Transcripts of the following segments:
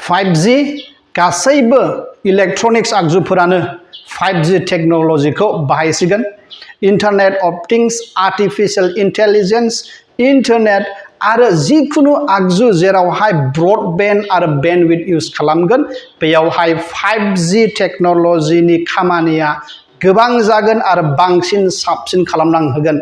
5G गासैबो electronics आगजुफोरानो 5G टेक्नोलॉजीखौ बाहायसिगोन internet of things artificial intelligence internet आरो जिकुनु आगजु जेरावहाय ब्रडबैंड आरो बेन्डविड्थ यूज खालामगोन बेयावहाय 5G टेक्नोलॉजीनि खामानिया गोबां जागोन आरो बांसिन साबसिन खालामना होगोन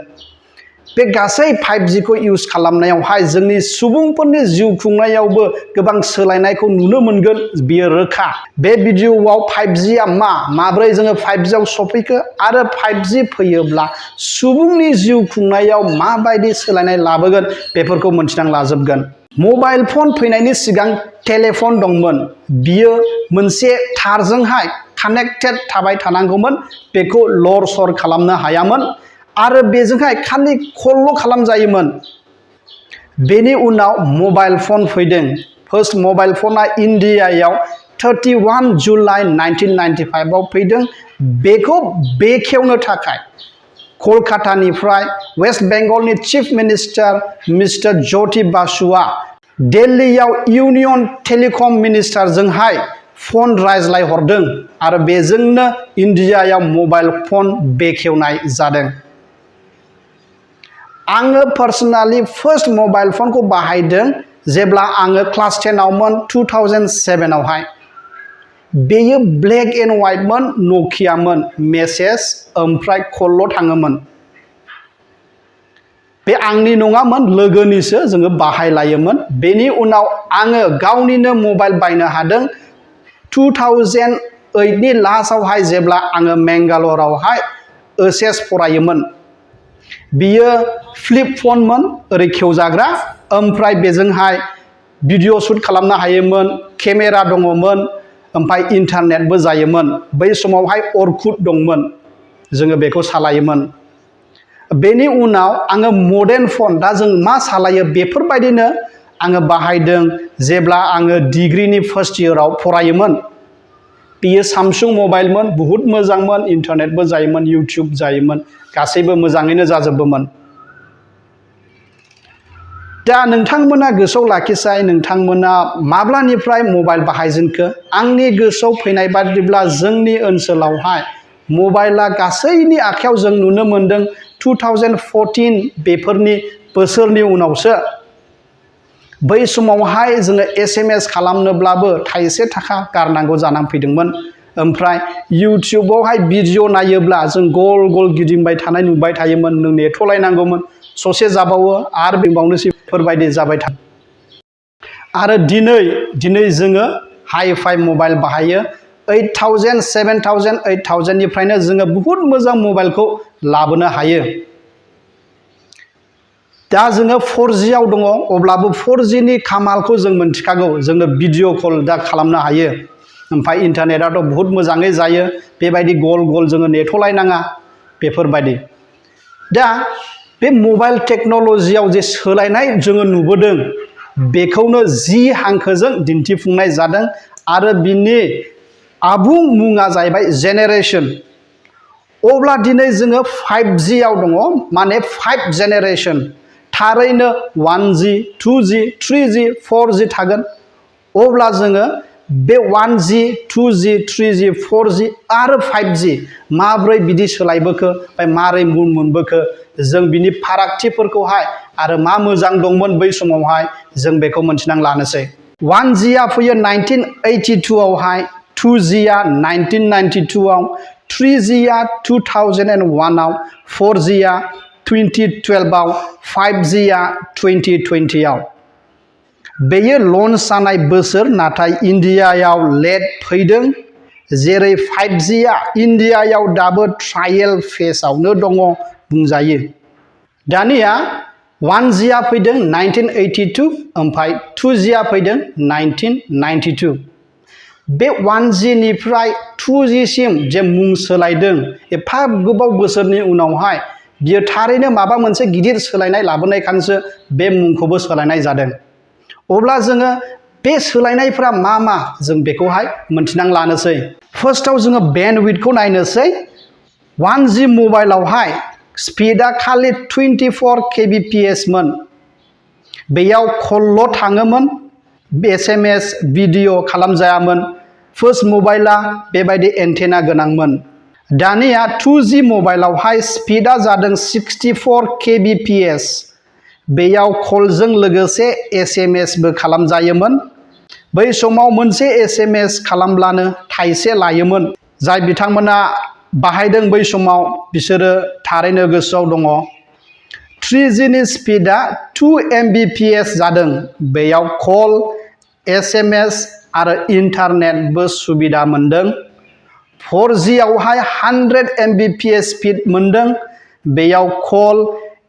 बे गासै 5G खौ यूज खालामनायावहाय जोंनि सुबुंफोरनि जिउ खुंनायावबो गोबां सोलायनायखौ नुनो मोनगोन बियो रोखा बे भिडिअआव 5G आ माब्रै जोङो 5G आव सफैखो आरो 5G फैयोब्ला सुबुंनि जिउ खुंनायाव माबायदि सोलायनाय लाबोगोन बेफोरखौ मोनथिना लाजोबगोन मबाइल फन फैनायनि सिगां टेलिफन दंमोन बियो मोनसे थारजोंहाय कानेक्टेड थाबाय थानांगौमोन बेखौ लर सर खालामनो हायामोन आरो बेजोंहाय खालि कलल' खालामजायोमोन बेनि उनाव मबाइल फन फैदों फार्स्ट मबाइल फना इन्डियायाव 31 जुलाइ 1995 आव फैदों बेखौ बेखेवनो थाखाय कलकातानिफ्राय वेस्ट बेंगलनि चीफ मिनिस्टार मिस्टार ज्योति बासुआ दिल्लीयाव यूनियन टेलिकम मिनिस्टारजोंहाय फन रायज्लाय हरदों आरो बेजोंनो इन्डियायाव मबाइल फन बेखेवनाय जादों आङो पर्सनाली फर्स्ट मबाइल फन को बाहायदों जेब्ला आङो क्लास 10 आवमोन 2007 आवहाय बेयो ब्लैक एंड व्हाइट मोन नोकियामोन मेसेज ओमफ्राय कलल' थाङोमोन बे आंनि नङामोन लोगोनिसो जोङो बाहायलायोमोन बेनि उनाव आङो गावनिनो मबाइल बायनो हादों 2008 नि लास्टआवहाय जेब्ला आङो मेंगालरावहाय एचएस फरायोमोन बियो फ्लिप फनमोन ओरै खेवजाग्रा ओमफ्राय बेजोंहाय भिडिअ शुट खालामनो हायोमोन केमेरा दङमोन ओमफ्राय इन्टारनेटबो जायोमोन बै समावहाय अरकुट दंमोन जोङो बेखौ सालायोमोन बेनि उनाव आङो मडार्न फन दा जों मा सालायो बेफोरबायदिनो आङो बाहायदों जेब्ला आङो डिग्रीनि फर्स्ट इयाराव फरायोमोन बेयो सामसुं मबाइलमोन बहुत मोजांमोन इन्टारनेटबो जायोमोन इउट्युब जायोमोन गासैबो मोजाङैनो जाजोबोमोन दा नोंथांमोना गोसोआव लाखिसाय नोंथांमोना माब्लानिफ्राय मबाइल बाहायजेनखो आंनि गोसोआव फैनाय बादिब्ला जोंनि ओनसोलावहाय मबाइला गासैनि आखायाव जों नुनो मोनदों 2014 बेफोरनि बोसोरनि उनावसो बै समावहाय जोङो SMS खालामनोब्लाबो थाइसे थाखा गारनांगौ जानानै फैदोंमोन ओमफ्राय इउट्युबावहाय भिडिअ नायोब्ला जों गल गल गिदिंबाय थानाय नुबाय थायोमोन नों नेथ'लायनांगौमोन ससे जाबावो आरो बेबावनोसै बेफोरबायदि जाबाय था आरो दिनै जोङो हाइ फाइ मबाइल बाहायो 8000 7000 8000 निफ्रायनो जोङो बहुत मोजां मबाइलखौ लाबोनो हायो दा जोङो 4G आव दङ अब्लाबो 4G नि खामालखौ जों मोनथिखागौ जोङो भिडिअ कल दा खालामनो हायो ओमफ्राय इन्टारनेटआथ' बहुत मोजाङै जायो बेबायदि गल गल जोङो नेथ'लायनाङा बेफोरबायदि दा बे मबाइल टेक्नोलॉजीआव जे सोलायनाय जोङो नुबोदों बेखौनो G हांखोजों दिन्थिफुंनाय जादों आरो बिनि आबुं मुङा जाहैबाय जेनेरेशन अब्ला दिनै जोङो 5G आव दङ माने 5 जेनेरेशन थारैनो 1G 2G 3G 4G थागोन अब्ला जोङो बे 1G 2G 3G 4G आरो 5G माब्रै बिदि सोलायबोखो ओमफ्राय मारै मुं मोनबोखो जों बिनि फारागथिफोरखौहाय आरो मा मोजां दंमोन बै समावहाय जों बेखौ मोनथिना लानोसै 1G आ फैयो 1982 आवहाय 2G आ 1992 आव 3G आ 2001 आव 4G आ 2012 आव 5G आ 2020 आव बेयो लन्च जानाय बोसोर नाथाय इन्डियायाव लेट फैदों जेरै 5G आ इन्डियायाव दाबो ट्रायेल फेजआवनो दङ बुंजायो दानिया 1G आ फैदों 1982 ओमफ्राय 2G आ फैदों 1992 बे 1G निफ्राय 2G सिम जे मुं सोलायदों एफा गोबाव बोसोरनि उनावहाय बियो थारैनो माबा मोनसे गिदिर सोलायनाय लाबोनायखानसो बे मुंखौबो सोलायनाय जादों अब्ला जोङो बे सोलायनायफोरा मा जों बेखौहाय मोनथिना लानोसै फार्स्टआव जोङो बेन्डविड्थखौ नायनोसै 1G मबाइलावहाय स्पीडआ खालि 24 kbps मोन बेयाव कलल' थाङोमोन SMS भिडिअ खालामजायामोन। फार्स्ट मबाइला बेबायदि एन्टेना गोनांमोन। दानिया 2G मबाइलावहाय स्पिडा जादों 64 kbps। बेयाव कलजों लोगोसे SMS बो खालामजायोमोन। बै समाव मोनसे SMS खालामब्लानो थाइसे लायोमोन। जाय बिथांमोना बाहायदों बै समाव बिसोरो थारैनो गोसोआव दङ। 3G नि स्पिडा 2 Mbps जादों। बेयाव कल, SMS आरो इन्टारनेटबो सुबिदा मोनदों। 4G आवहाय 100 Mbps स्पिड मोनदों। बेयाव कल,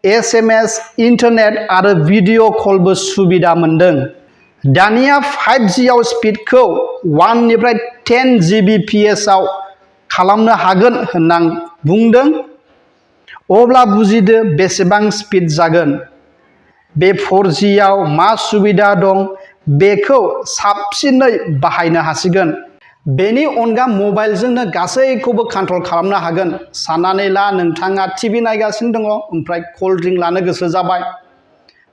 SMS, इन्टारनेट आरो भिडिअ कलबो सुबिदा मोनदों। दानिया 5G आव स्पिडखौ 1 निफ्राय 10 Gbps आव खालामनो हागोन होनना बुंदों। अब्ला बुजिदो बेसेबां स्पिड जागोन। बे 4G आव मा सुबिदा दं बेखौ साबसिनै बाहायनो हासिगोन। बेनि अनगा मबाइलजोंनो गासैखौबो कन्ट्रल खालामनो हागोन। साननानै ला नोंथाङा टिभि नायगासिनो दङ, ओमफ्राय कल्ड ड्रिंक लानो गोसो जाबाय।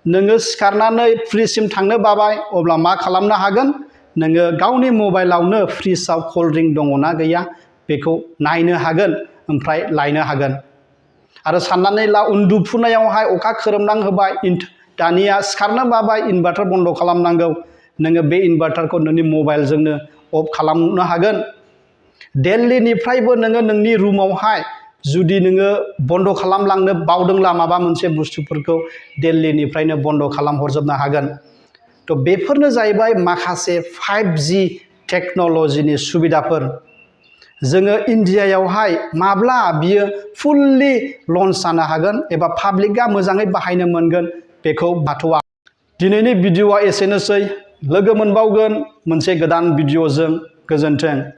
नोङो सिखारनानै फ्रिजसिम थांनो बाबाय, अब्ला मा खालामनो हागोन? नोङो गावनि मबाइलावनो फ्रिजआव कल्ड ड्रिंक दङना गैया बेखौ नायनो हागोन, ओमफ्राय लायनो हागोन। आरो साननानै ला उन्दुफुनायावहाय अखा खोरोमनां होबाय, दानिया सिखारनो बाबाय, इनभार्टार बन्द खालामनांगौ। नोङो बे इनभार्टारखौ नोंनि मबाइलजोंनो अफ खालामनो हागोन। दिल्लीनिफ्रायबो नोङो नोंनि रुमावहाय जुदि नोङो बन्द खालामलांनो बावदोंब्ला माबा मोनसे बुस्थुफोरखौ दिल्लीनिफ्रायनो बन्द खालामहरजोबनो हागोन। थ' बेफोरनो जाहैबाय माखासे 5G टेक्न'लजिनि सुबिदाफोर। जोङो इन्डियायावहाय माब्ला बियो फुल्लि लन्च जानो हागोन एबा पाब्लिकआ मोजाङै बाहायनो मोनगोन बेखौ बाथ'आ। दिनैनि भिडिअ'आ एसेनोसै। लोगो मोनबावगोन मोनसे गोदान भिडिअ'जों। गोजोन्थों।